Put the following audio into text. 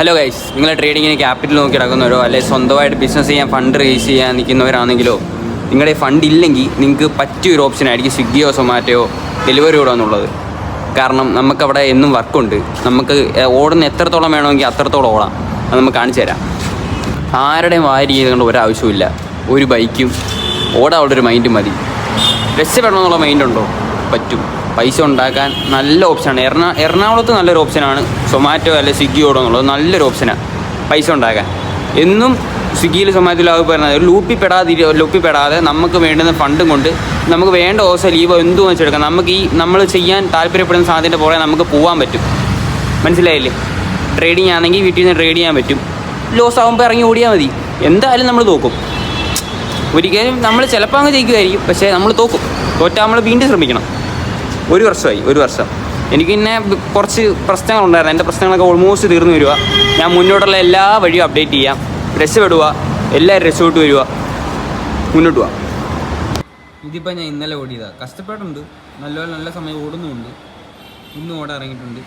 Hello guys, നിങ്ങൾ ട്രേഡിങ്ങിന് capital നോക്കി കിടക്കുന്നവരോ അല്ലെങ്കിൽ സ്വന്തമായിട്ട് ബിസിനസ് ചെയ്യാൻ ഫണ്ട് റേസ് ചെയ്യാൻ നിൽക്കുന്നവരാണെങ്കിലോ നിങ്ങളുടെ ഫണ്ട് ഇല്ലെങ്കിൽ നിങ്ങൾക്ക് പറ്റിയൊരു ഓപ്ഷൻ ആയിരിക്കും സ്വിഗ്ഗിയോ സൊമാറ്റോയോ ഡെലിവറി ഓടാന്നുള്ളത്. കാരണം നമുക്കവിടെ എന്നും വർക്കുണ്ട്. നമുക്ക് ഓടുന്ന എത്രത്തോളം വേണമെങ്കിൽ അത്രത്തോളം ഓടാം. അത് നമുക്ക് കാണിച്ചു തരാം. ആരുടെയും വാരി ചെയ്തുകൊണ്ട് ഒരാവശ്യമില്ല. ഒരു ബൈക്കും ഓടാനുള്ളൊരു മൈൻഡ് മതി. രക്ഷപ്പെടണമെന്നുള്ള മൈൻഡുണ്ടോ? പറ്റും. പൈസ ഉണ്ടാക്കാൻ നല്ല ഓപ്ഷനാണ്. എറണാകുളത്ത് നല്ലൊരു ഓപ്ഷനാണ് സൊമാറ്റോ അല്ലെങ്കിൽ സ്വിഗ്ഗി ഓടുന്നുള്ളത്. നല്ലൊരു ഓപ്ഷനാണ് പൈസ ഉണ്ടാക്കാൻ. എന്നും സ്വിഗ്ഗിയിൽ സൊമാറ്റോയിലാവും പറയുന്നത് ലൂപ്പിപ്പെടാതെ നമുക്ക് വേണ്ടുന്ന ഫണ്ടും കൊണ്ട് നമുക്ക് വേണ്ട ദിവസം ലീവോ എന്തും വെച്ചെടുക്കാം. നമുക്ക് നമ്മൾ ചെയ്യാൻ താല്പര്യപ്പെടുന്ന സാധ്യത പോലെ നമുക്ക് പോകാൻ പറ്റും. മനസ്സിലായില്ലേ? ട്രേഡിങ് ആണെങ്കിൽ വീട്ടിൽ നിന്ന് ട്രേഡ് ചെയ്യാൻ പറ്റും. ലോസ് ആകുമ്പോൾ ഇറങ്ങി ഓടിയാൽ മതി. എന്തായാലും നമ്മൾ തോക്കും. ഒരിക്കലും നമ്മൾ ചിലപ്പോൾ അങ്ങ് ജയിക്കുമായിരിക്കും, പക്ഷേ നമ്മൾ തോക്കും. തോറ്റാൽ നമ്മൾ വീണ്ടും ശ്രമിക്കണം. ഒരു വർഷം എനിക്ക് പിന്നെ കുറച്ച് പ്രശ്നങ്ങളുണ്ടായിരുന്നു. എൻ്റെ പ്രശ്നങ്ങളൊക്കെ ഓൾമോസ്റ്റ് തീർന്നു വരിക. ഞാൻ മുന്നോട്ടുള്ള എല്ലാ വഴിയും അപ്ഡേറ്റ് ചെയ്യാം. രക്ഷപ്പെടുക, എല്ലാവരും രക്ഷപ്പെട്ട് വരിക, മുന്നോട്ട് പോവാം. ഇതിപ്പോൾ ഞാൻ ഇന്നലെ ഓടിയതാണ്. കഷ്ടപ്പെട്ടുണ്ട്, നല്ല സമയം ഓടുന്നുമുണ്ട്. ഇന്നും ഓടാൻ ഇറങ്ങിയിട്ടുണ്ട്.